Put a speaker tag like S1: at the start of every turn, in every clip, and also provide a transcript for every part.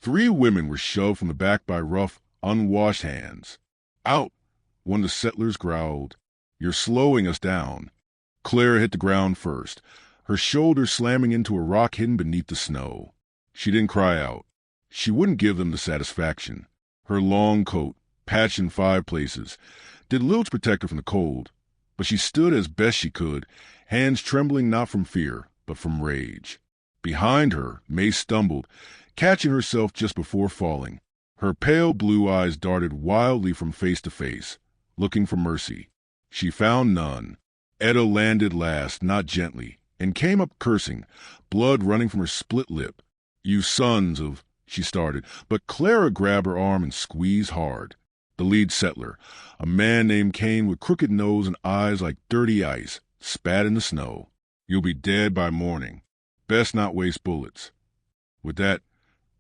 S1: 3 women were shoved from the back by rough, unwashed hands. "Out!" one of the settlers growled. "You're slowing us down." Clara hit the ground first, her shoulder slamming into a rock hidden beneath the snow. She didn't cry out. She wouldn't give them the satisfaction. Her long coat, patched in 5 places, did little to protect her from the cold, but she stood as best she could, hands trembling not from fear, but from rage. Behind her, May stumbled, catching herself just before falling. Her pale blue eyes darted wildly from face to face, looking for mercy. She found none. Etta landed last, not gently, and came up cursing, blood running from her split lip. "You sons of—" she started, but Clara grabbed her arm and squeezed hard. The lead settler, a man named Kane with crooked nose and eyes like dirty ice, spat in the snow. "You'll be dead by morning. Best not waste bullets." With that,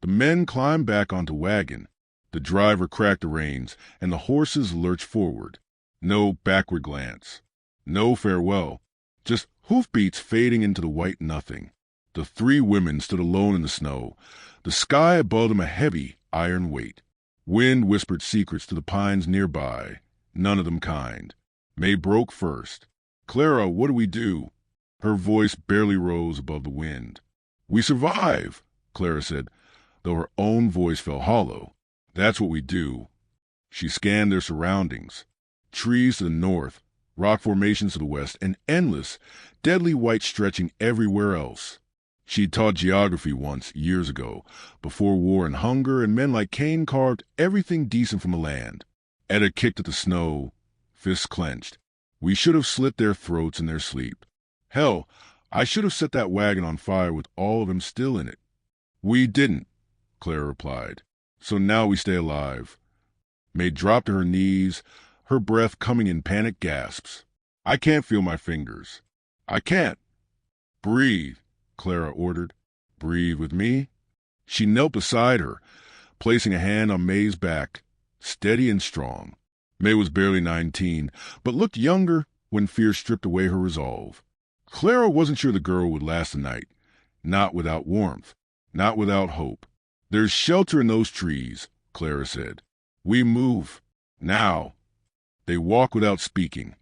S1: the men climbed back onto wagon. The driver cracked the reins, and the horses lurched forward. No backward glance. No farewell. Just hoofbeats fading into the white nothing. The 3 women stood alone in the snow, the sky above them a heavy iron weight. Wind whispered secrets to the pines nearby, none of them kind. May broke first. "Clara, what do we do?" Her voice barely rose above the wind. "We survive," Clara said, though her own voice fell hollow. "That's what we do." She scanned their surroundings. Trees to the north, rock formations to the west, and endless, deadly white stretching everywhere else. She'd taught geography once, years ago, before war and hunger, and men like Kane carved everything decent from the land. Etta kicked at the snow, fists clenched. "We should have slit their throats in their sleep. Hell, I should have set that wagon on fire with all of them still in it." "We didn't," Clara replied. "So now we stay alive." May dropped to her knees, her breath coming in panic gasps. "I can't feel my fingers. I can't." "Breathe," Clara ordered. "Breathe with me." She knelt beside her, placing a hand on May's back, steady and strong. May was barely 19, but looked younger when fear stripped away her resolve. Clara wasn't sure the girl would last the night. Not without warmth. Not without hope. "There's shelter in those trees," Clara said. "We move. Now." They walked without speaking,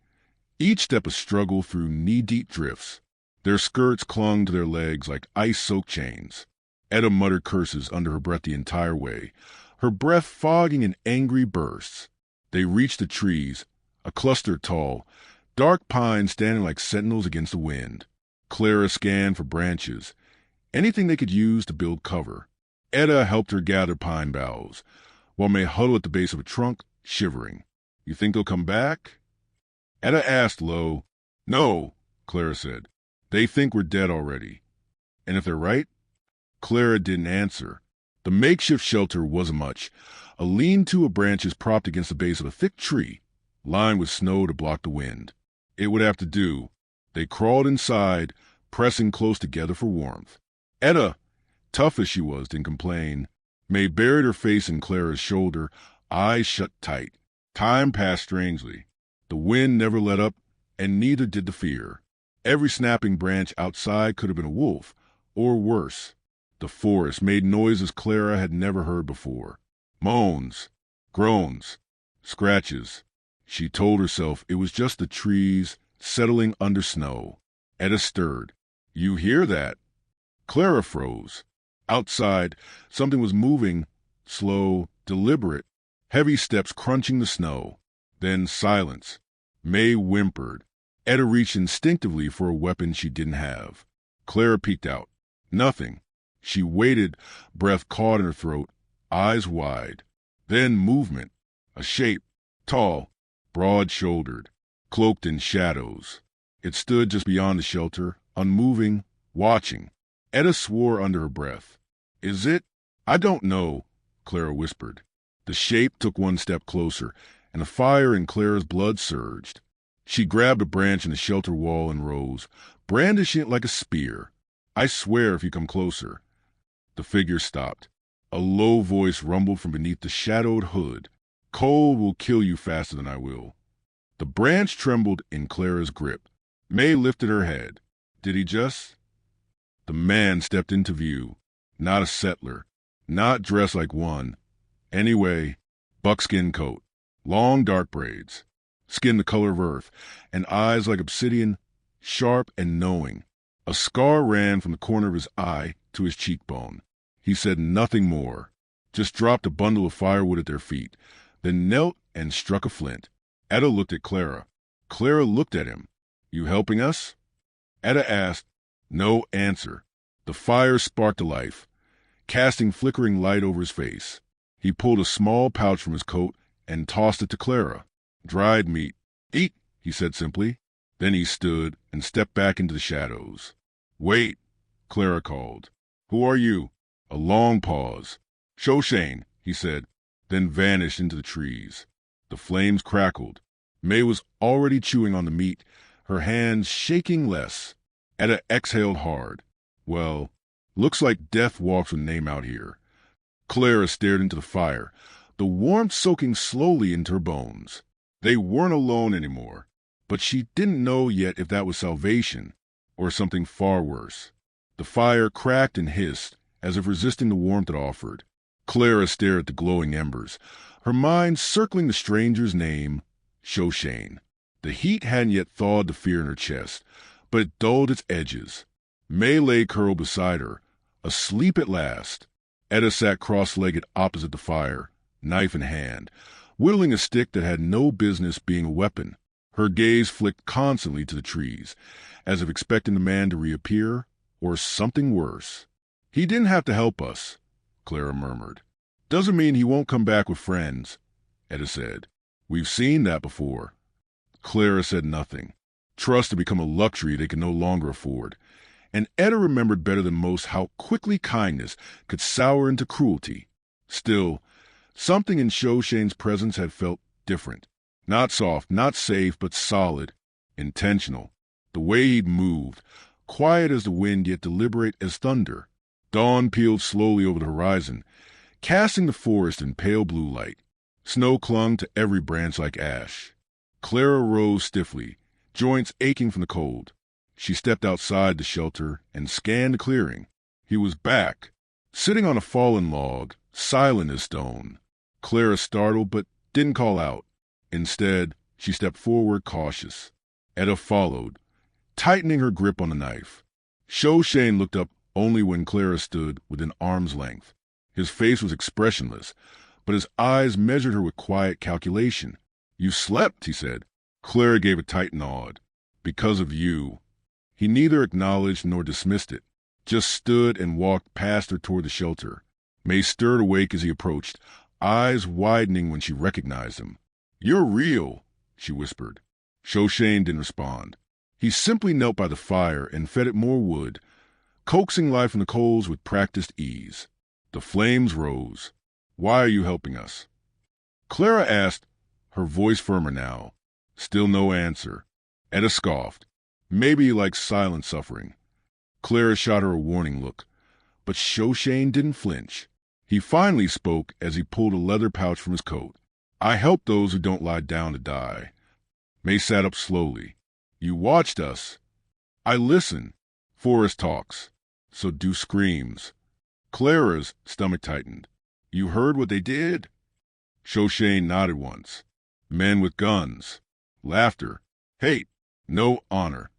S1: each step a struggle through knee-deep drifts. Their skirts clung to their legs like ice-soaked chains. Etta muttered curses under her breath the entire way, her breath fogging in angry bursts. They reached the trees, a cluster tall, dark pines standing like sentinels against the wind. Clara scanned for branches, anything they could use to build cover. Etta helped her gather pine boughs, while May huddled at the base of a trunk, shivering. "You think they'll come back?" Etta asked low. "No," Clara said. "They think we're dead already." "And if they're right?" Clara didn't answer. The makeshift shelter wasn't much, a lean-to of branches propped against the base of a thick tree, lined with snow to block the wind. It would have to do. They crawled inside, pressing close together for warmth. Etta, tough as she was, didn't complain. May buried her face in Clara's shoulder, eyes shut tight. Time passed strangely. The wind never let up, and neither did the fear. Every snapping branch outside could have been a wolf, or worse. The forest made noises Clara had never heard before. Moans, groans, scratches. She told herself it was just the trees settling under snow. Etta stirred. "You hear that?" Clara froze. Outside, something was moving, slow, deliberate, heavy steps crunching the snow. Then silence. May whimpered. Etta reached instinctively for a weapon she didn't have. Clara peeked out. Nothing. She waited, breath caught in her throat, eyes wide. Then movement. A shape, tall, broad-shouldered, cloaked in shadows. It stood just beyond the shelter, unmoving, watching. Etta swore under her breath. "Is it?" "I don't know," Clara whispered. The shape took one step closer, and the fire in Clara's blood surged. She grabbed a branch in the shelter wall and rose, brandishing it like a spear. "I swear if you come closer." The figure stopped. A low voice rumbled from beneath the shadowed hood. "Cold will kill you faster than I will." The branch trembled in Clara's grip. May lifted her head. Did he just? The man stepped into view. Not a settler. not dressed like one. Anyway, buckskin coat, long dark braids, skin the color of earth, and eyes like obsidian, sharp and knowing. A scar ran from the corner of his eye to his cheekbone. He said nothing more, just dropped a bundle of firewood at their feet, then knelt and struck a flint. Etta looked at Clara. Clara looked at him. You helping us? Etta asked. No answer. The fire sparked to life, casting flickering light over his face. He pulled a small pouch from his coat and tossed it to Clara. Dried meat. Eat, he said simply. Then he stood and stepped back into the shadows. Wait, Clara called. Who are you? A long pause. Shoshone, he said, then vanished into the trees. The flames crackled. May was already chewing on the meat, her hands shaking less. Etta exhaled hard. Well, looks like death walks with name out here. Clara stared into the fire, the warmth soaking slowly into her bones. They weren't alone anymore, but she didn't know yet if that was salvation or something far worse. The fire cracked and hissed, as if resisting the warmth it offered. Clara stared at the glowing embers, her mind circling the stranger's name, Shoshone. The heat hadn't yet thawed the fear in her chest, but it dulled its edges. May lay curled beside her, asleep at last. Etta sat cross-legged opposite the fire, knife in hand, whittling a stick that had no business being a weapon. Her gaze flicked constantly to the trees, as if expecting the man to reappear, or something worse. He didn't have to help us, Clara murmured. Doesn't mean he won't come back with friends, Etta said. We've seen that before. Clara said nothing. Trust had become a luxury they could no longer afford, and Etta remembered better than most how quickly kindness could sour into cruelty. Still, something in Shoshone's presence had felt different. Not soft, not safe, but solid, intentional. The way he'd moved, quiet as the wind yet deliberate as thunder. Dawn peeled slowly over the horizon, casting the forest in pale blue light. Snow clung to every branch like ash. Clara rose stiffly, joints aching from the cold. She stepped outside the shelter and scanned the clearing. He was back, sitting on a fallen log, silent as stone. Clara startled but didn't call out. Instead, she stepped forward cautious. Etta followed, tightening her grip on the knife. Shoshone looked up only when Clara stood within arm's length. His face was expressionless, but his eyes measured her with quiet calculation. You slept, he said. Clara gave a tight nod. Because of you. He neither acknowledged nor dismissed it, just stood and walked past her toward the shelter. May stirred awake as he approached, eyes widening when she recognized him. You're real, she whispered. Shoshone didn't respond. He simply knelt by the fire and fed it more wood, coaxing life from the coals with practiced ease. The flames rose. Why are you helping us? Clara asked, her voice firmer now. Still no answer. Etta scoffed. Maybe he likes silent suffering. Clara shot her a warning look, but Shoshone didn't flinch. He finally spoke as he pulled a leather pouch from his coat. I help those who don't lie down to die. May sat up slowly. You watched us. I listen. Forest talks. So do screams. Clara's stomach tightened. You heard what they did? Shoshone nodded once. Men with guns. Laughter. Hate. No honor.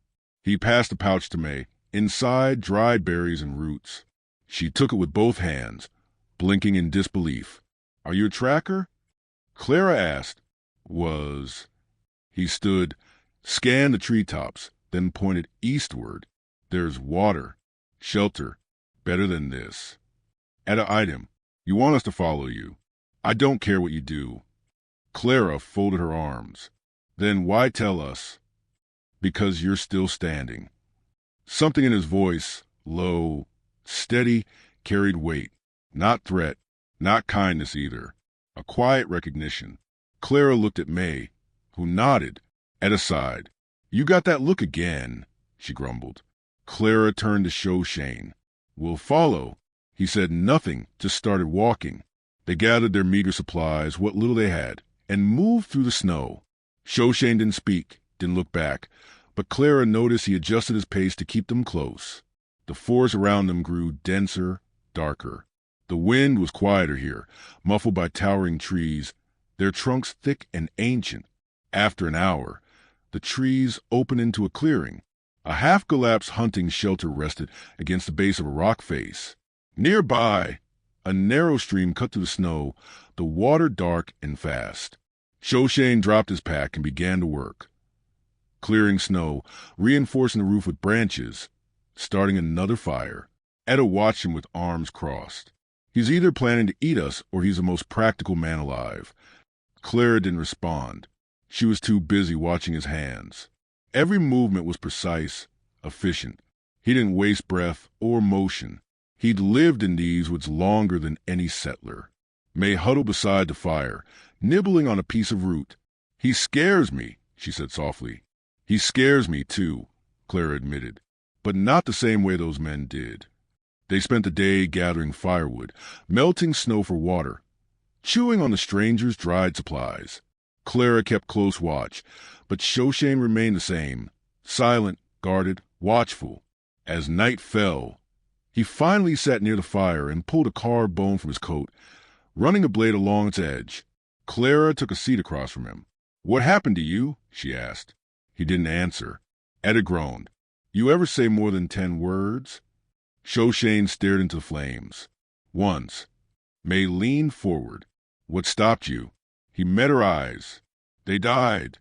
S1: He passed the pouch to May. Inside, dried berries and roots. She took it with both hands, blinking in disbelief. Are you a tracker? Clara asked. Was. He stood, scanned the treetops, then pointed eastward. There's water. Shelter. Better than this. Etta eyed him. You want us to follow you. I don't care what you do. Clara folded her arms. Then why tell us? Because you're still standing. Something in his voice, low, steady, carried weight. Not threat, not kindness either. A quiet recognition. Clara looked at May, who nodded. Etta sighed. You got that look again, she grumbled. Clara turned to Shoshone. We'll follow. He said nothing, just started walking. They gathered their meager supplies, what little they had, and moved through the snow. Shoshone didn't speak, didn't look back, but Clara noticed he adjusted his pace to keep them close. The forest around them grew denser, darker. The The wind was quieter here, muffled by towering trees, their trunks thick and ancient. After an hour, the trees opened into a clearing. A half-collapsed hunting shelter rested against the base of a rock face. Nearby, a narrow stream cut through the snow, the water dark and fast. Shoshone dropped his pack and began to work, clearing snow, reinforcing the roof with branches, starting another fire. Etta watched him with arms crossed. He's either planning to eat us or he's the most practical man alive. Clara didn't respond. She was too busy watching his hands. Every movement was precise, efficient. He didn't waste breath or motion. He'd lived in these woods longer than any settler. May huddled beside the fire, nibbling on a piece of root. "He scares me," she said softly. "He scares me, too," Clara admitted, but not the same way those men did. They spent the day gathering firewood, melting snow for water, chewing on the stranger's dried supplies. Clara kept close watch, but Shoshone remained the same, silent, guarded, watchful. As night fell, he finally sat near the fire and pulled a carved bone from his coat, running a blade along its edge. Clara took a seat across from him. "What happened to you?" she asked. He didn't answer. Etta groaned. "You ever say more than 10 words?" Shoshone stared into the flames. "Once." May leaned forward. "What stopped you?" He met her eyes. "They died."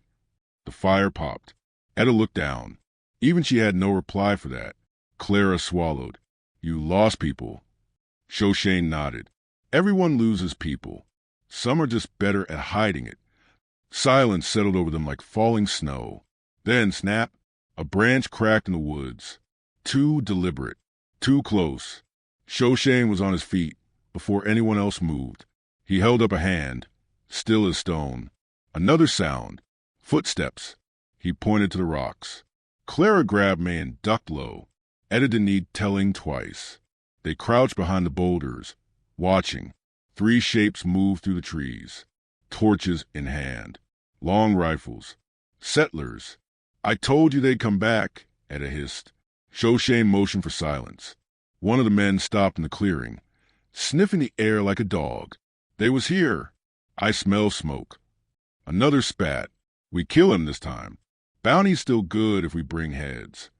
S1: The fire popped. Etta looked down. Even she had no reply for that. Clara swallowed. "You lost people." Shoshone nodded. "Everyone loses people. Some are just better at hiding it." Silence settled over them like falling snow. Then, snap, a branch cracked in the woods. Too deliberate. Too close. Shoshone was on his feet before anyone else moved. He held up a hand, still as stone. Another sound. Footsteps. He pointed to the rocks. Clara grabbed May and ducked low. Etta didn't need telling twice. They crouched behind the boulders, watching. 3 shapes moved through the trees, torches in hand. Long rifles. Settlers. "I told you they'd come back," Etta hissed. Shoshone motioned for silence. One of the men stopped in the clearing, sniffing the air like a dog. "They was here. I smell smoke." Another spat. "We kill him this time. Bounty's still good if we bring heads."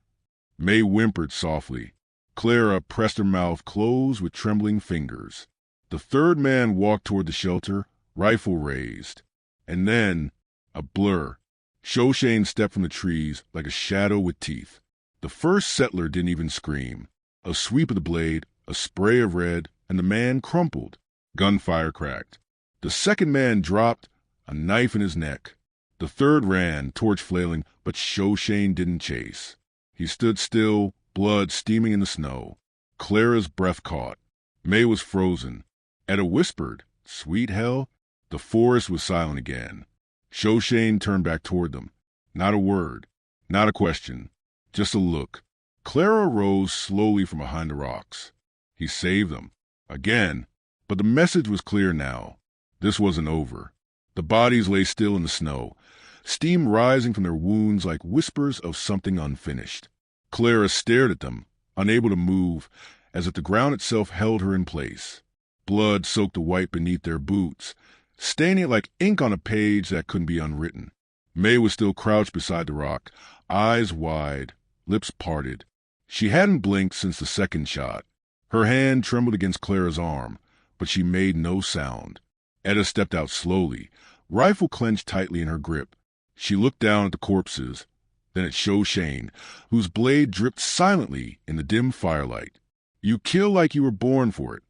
S1: May whimpered softly. Clara pressed her mouth closed with trembling fingers. The third man walked toward the shelter, rifle raised. And then, a blur. Shoshone stepped from the trees like a shadow with teeth. The first settler didn't even scream. A sweep of the blade, a spray of red, and the man crumpled. Gunfire cracked. The second man dropped, a knife in his neck. The third ran, torch flailing, but Shoshone didn't chase. He stood still, blood steaming in the snow. Clara's breath caught. May was frozen. Etta whispered, "Sweet hell." The forest was silent again. Shoshone turned back toward them. Not a word, not a question, just a look. Clara rose slowly from behind the rocks. He saved them. Again. But the message was clear now. This wasn't over. The bodies lay still in the snow, steam rising from their wounds like whispers of something unfinished. Clara stared at them, unable to move, as if the ground itself held her in place. Blood soaked the white beneath their boots, staining it like ink on a page that couldn't be unwritten. May was still crouched beside the rock, eyes wide, lips parted. She hadn't blinked since the second shot. Her hand trembled against Clara's arm, but she made no sound. Etta stepped out slowly, rifle clenched tightly in her grip. She looked down at the corpses, then at Shoshone, whose blade dripped silently in the dim firelight. "You kill like you were born for it,"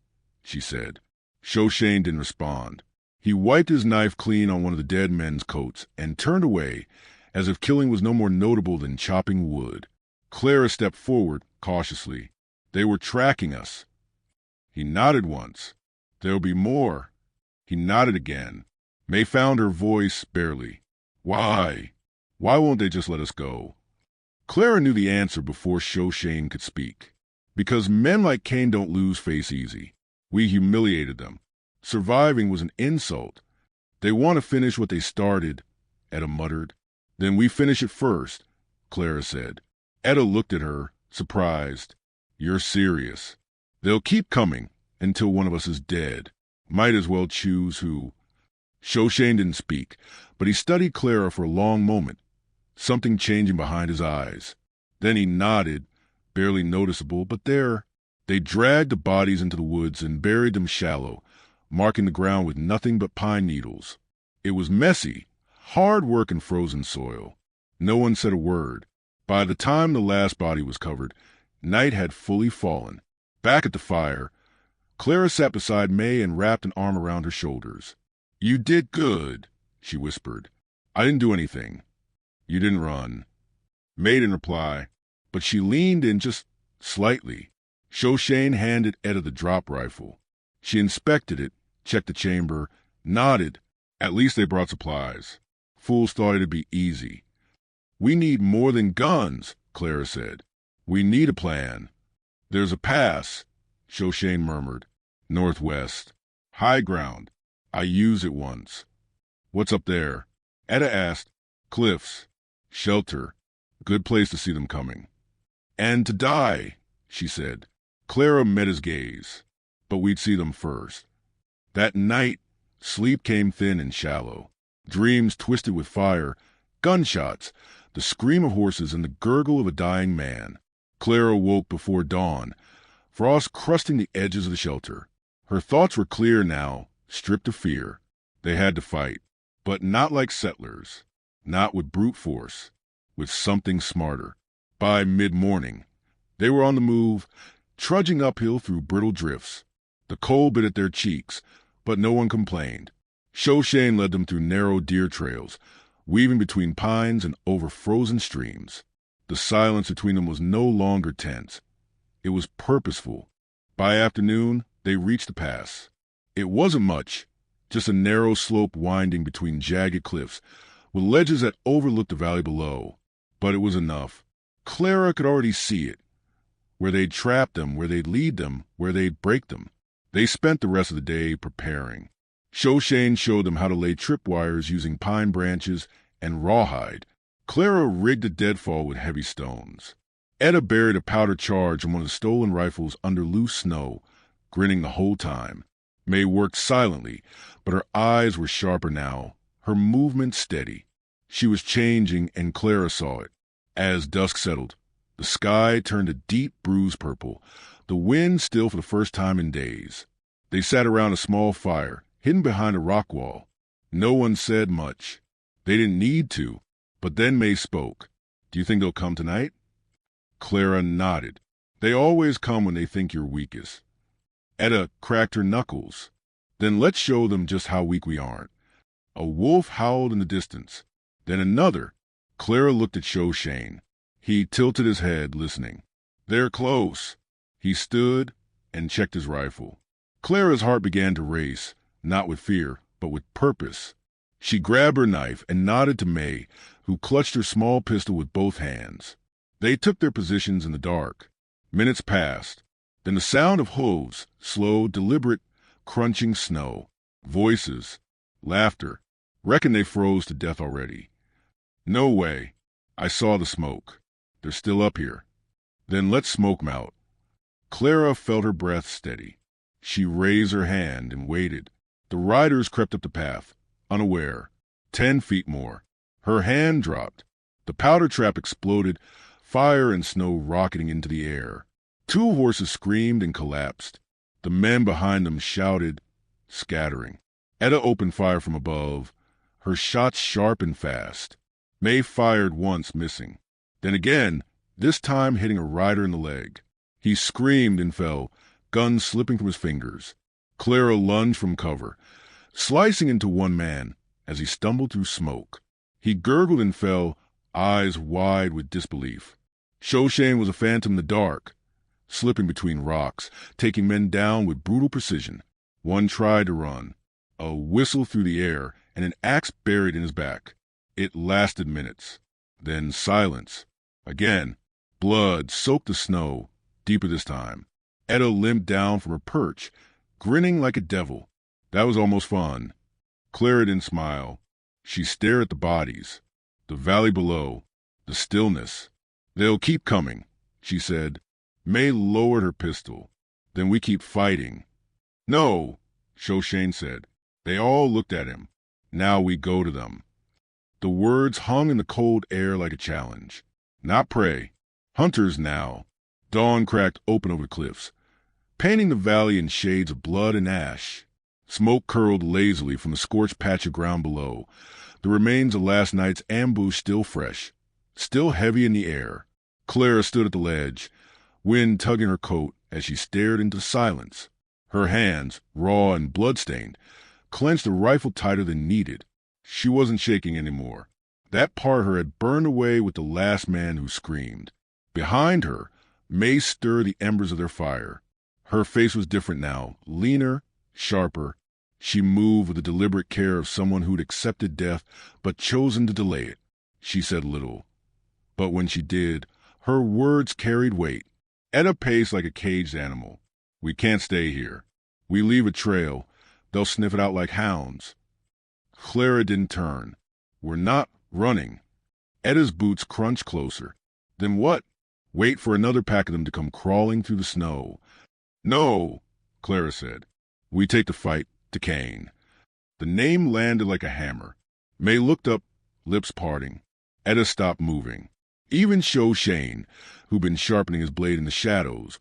S1: she said. Shoshone didn't respond. He wiped his knife clean on one of the dead men's coats and turned away, as if killing was no more notable than chopping wood. Clara stepped forward cautiously. "They were tracking us." He nodded once. "There'll be more." He nodded again. May found her voice barely. "Why? Why won't they just let us go?" Clara knew the answer before Shoshone could speak. "Because men like Cain don't lose face easy. We humiliated them. Surviving was an insult. They want to finish what they started," Etta muttered. "Then we finish it first," Clara said. Etta looked at her, surprised. "You're serious." "They'll keep coming," until one of us is dead. Might as well choose who. Shoshone didn't speak, but he studied Clara for a long moment, something changing behind his eyes. Then he nodded, barely noticeable, but there. They dragged the bodies into the woods and buried them shallow, marking the ground with nothing but pine needles. It was messy, hard work in frozen soil. No one said a word. By the time the last body was covered, night had fully fallen. Back at the fire, Clara sat beside May and wrapped an arm around her shoulders. "You did good," she whispered. "I didn't do anything. You didn't run." May didn't reply, but she leaned in just slightly. Shoshone handed Etta the drop rifle. She inspected it, checked the chamber, nodded. At least they brought supplies. Fools thought it'd be easy. "We need more than guns," Clara said. "We need a plan." "There's a pass," Shoshone murmured. "Northwest. High ground. I used it once." "What's up there?" Etta asked. "Cliffs. Shelter. Good place to see them coming." "And to die," she said. Clara met his gaze. "But we'd see them first." That night, sleep came thin and shallow. Dreams twisted with fire, gunshots, the scream of horses, and the gurgle of a dying man. Clara woke before dawn, frost crusting the edges of the shelter. Her thoughts were clear now, stripped of fear. They had to fight, but not like settlers, not with brute force, with something smarter. By mid-morning, they were on the move, trudging uphill through brittle drifts. The cold bit at their cheeks, but no one complained. Shoshone led them through narrow deer trails, weaving between pines and over frozen streams. The silence between them was no longer tense. It was purposeful. By afternoon, they reached the pass. It wasn't much, just a narrow slope winding between jagged cliffs, with ledges that overlooked the valley below. But it was enough. Clara could already see it. Where they'd trap them, where they'd lead them, where they'd break them. They spent the rest of the day preparing. Shoshone showed them how to lay tripwires using pine branches and rawhide. Clara rigged a deadfall with heavy stones. Etta buried a powder charge in one of the stolen rifles under loose snow, grinning the whole time. May worked silently, but her eyes were sharper now, her movement steady. She was changing, and Clara saw it. As dusk settled, the sky turned a deep bruised purple, the wind still for the first time in days. They sat around a small fire, hidden behind a rock wall. No one said much. They didn't need to, but then May spoke. "Do you think they'll come tonight?" Clara nodded. "They always come when they think you're weakest." Etta cracked her knuckles. "Then let's show them just how weak we aren't." A wolf howled in the distance. Then another. Clara looked at Shoshone. He tilted his head, listening. "They're close." He stood and checked his rifle. Clara's heart began to race, not with fear, but with purpose. She grabbed her knife and nodded to May, who clutched her small pistol with both hands. They took their positions in the dark. Minutes passed. Then the sound of hooves, slow, deliberate, crunching snow. Voices. Laughter. Reckon they froze to death already. "No way. I saw the smoke. They're still up here." "Then let's smoke 'em out." Clara felt her breath steady. She raised her hand and waited. The riders crept up the path, unaware. 10 feet more. Her hand dropped. The powder trap exploded, fire and snow rocketing into the air. 2 horses screamed and collapsed. The men behind them shouted, scattering. Etta opened fire from above, her shots sharp and fast. May fired once, missing. Then again, this time hitting a rider in the leg. He screamed and fell, gun slipping from his fingers. Clara lunged from cover, slicing into one man as he stumbled through smoke. He gurgled and fell, eyes wide with disbelief. Shoshone was a phantom in the dark, slipping between rocks, taking men down with brutal precision. One tried to run. A whistle through the air and an axe buried in his back. It lasted minutes. Then silence. Again. Blood soaked the snow, deeper this time. Etta limped down from her perch, grinning like a devil. That was almost fun. Clara didn't smile. She stared at the bodies, the valley below, the stillness. "They'll keep coming," she said. May lowered her pistol. "Then we keep fighting. No, Shoshane said. They all looked at him. Now we go to them. The words hung in the cold air like a challenge. Not prey. Hunters now. Dawn cracked open over the cliffs, painting the valley in shades of blood and ash. Smoke curled lazily from the scorched patch of ground below, the remains of last night's ambush still fresh, still heavy in the air. Clara stood at the ledge, wind tugging her coat as she stared into silence. Her hands, raw and blood-stained, clenched the rifle tighter than needed. She wasn't shaking anymore. That part of her had burned away with the last man who screamed. Behind her, May stirred the embers of their fire. Her face was different now, leaner, sharper. She moved with the deliberate care of someone who'd accepted death but chosen to delay it. She said little. But when she did, her words carried weight. At a pace like a caged animal. We can't stay here. We leave a trail. They'll sniff it out like hounds. Clara didn't turn. We're not running. Etta's boots crunched closer. Then what? Wait for another pack of them to come crawling through the snow. No, Clara said. We take the fight to Kane. The name landed like a hammer. May looked up, lips parting. Etta stopped moving. Even Shoshane, who'd been sharpening his blade in the shadows,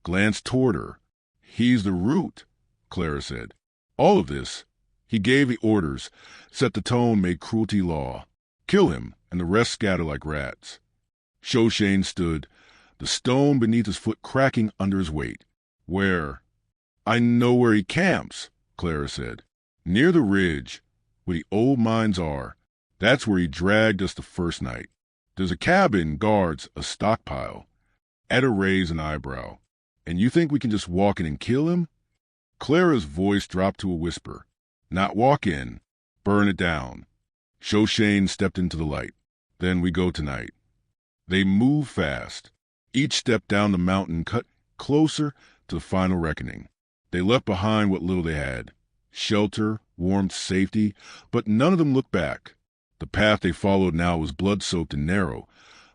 S1: glanced toward her. He's the root, Clara said. All of this. He gave the orders, set the tone, made cruelty law. Kill him, and the rest scatter like rats. Shoshane stood, the stone beneath his foot cracking under his weight. Where? I know where he camps, Clara said. Near the ridge, where the old mines are. That's where he dragged us the first night. There's a cabin guards a stockpile. Etta raised an eyebrow. And you think we can just walk in and kill him? Clara's voice dropped to a whisper. Not walk in. Burn it down. Shoshane stepped into the light. Then we go tonight. They moved fast. Each step down the mountain cut closer to the final reckoning. They left behind what little they had. Shelter, warmth, safety, but none of them looked back. The path they followed now was blood-soaked and narrow,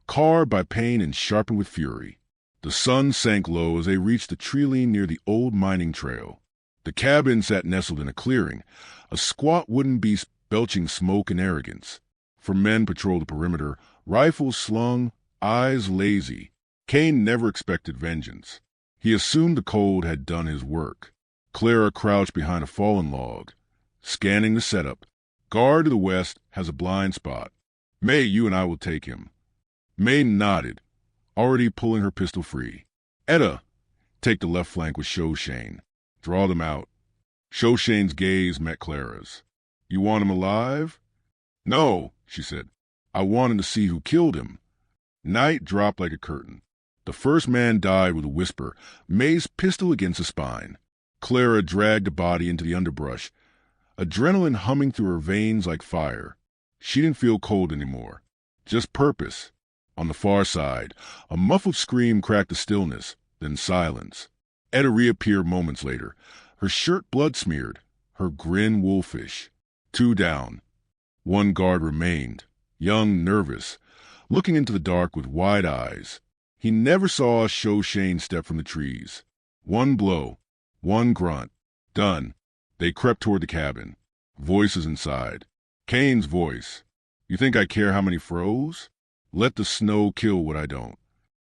S1: carved by pain and sharpened with fury. The sun sank low as they reached the tree-line near the old mining trail. The cabin sat nestled in a clearing, a squat wooden beast belching smoke and arrogance. 4 men patrolled the perimeter, rifles slung, eyes lazy. Kane never expected vengeance. He assumed the cold had done his work. Clara crouched behind a fallen log, scanning the setup. Guard to the west has a blind spot. May, you and I will take him. May nodded, already pulling her pistol free. Etta, take the left flank with Shoshane. Draw them out. Shoshane's gaze met Clara's. You want him alive? No, she said. I want him to see who killed him. Night dropped like a curtain. The first man died with a whisper, May's pistol against the spine. Clara dragged the body into the underbrush, adrenaline humming through her veins like fire. She didn't feel cold anymore, just purpose. On the far side, a muffled scream cracked the stillness, then silence. Etta reappeared moments later, her shirt blood-smeared, her grin wolfish. 2 down. 1 guard remained, young, nervous, looking into the dark with wide eyes. He never saw Shoshane step from the trees. 1 blow, 1 grunt. Done. They crept toward the cabin. Voices inside. Kane's voice. You think I care how many froze? Let the snow kill what I don't.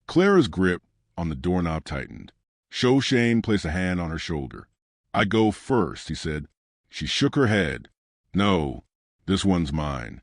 S1: Clara's grip on the doorknob tightened. Shoshane placed a hand on her shoulder. I go first, he said. She shook her head. No, this one's mine.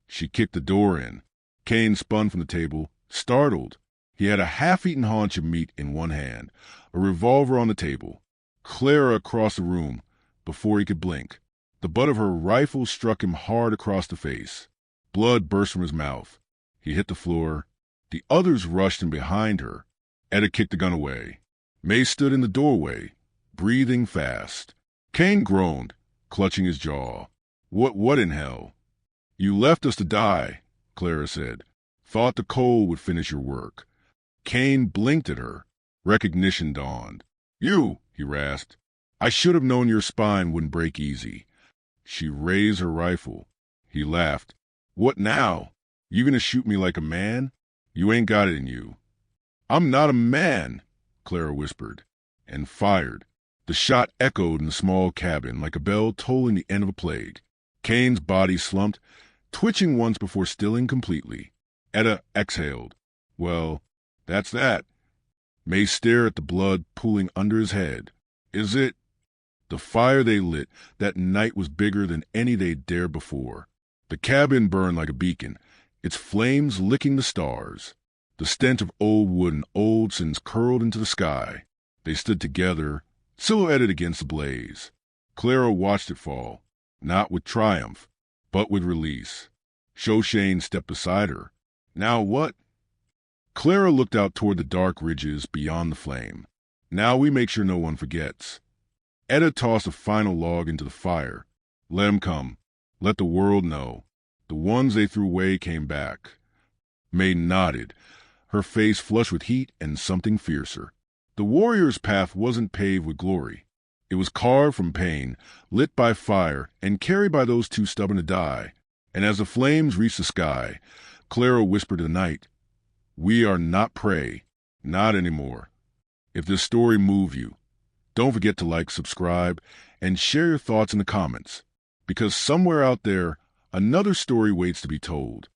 S1: She kicked the door in. Kane spun from the table, startled. He had a half-eaten haunch of meat in one hand, a revolver on the table. Clara across the room before he could blink. The butt of her rifle struck him hard across the face. Blood burst from his mouth. He hit the floor. The others rushed in behind her. Etta kicked the gun away. May stood in the doorway, breathing fast. Kane groaned, clutching his jaw. What in hell? You left us to die, Clara said. Thought the cold would finish your work. Kane blinked at her. Recognition dawned. You, he rasped. I should have known your spine wouldn't break easy. She raised her rifle. He laughed. What now? You gonna shoot me like a man? You ain't got it in you. I'm not a man, Clara whispered, and fired. The shot echoed in the small cabin like a bell tolling the end of a plague. Kane's body slumped, twitching once before stilling completely. Etta exhaled. Well, that's that. May stared at the blood pooling under his head. Is it? The fire they lit that night was bigger than any they'd dared before. The cabin burned like a beacon, its flames licking the stars. The stench of old wood and old sins curled into the sky. They stood together, silhouetted against the blaze. Clara watched it fall, not with triumph, but with release. Shoshone stepped beside her. Now what? Clara looked out toward the dark ridges beyond the flame. Now we make sure no one forgets. Etta tossed a final log into the fire. Let 'em come. Let the world know. The ones they threw away came back. May nodded, her face flushed with heat and something fiercer. The warrior's path wasn't paved with glory. It was carved from pain, lit by fire, and carried by those too stubborn to die. And as the flames reached the sky, Clara whispered to the night, "We are not prey, not anymore." If this story moved you, don't forget to like, subscribe, and share your thoughts in the comments, because somewhere out there, another story waits to be told.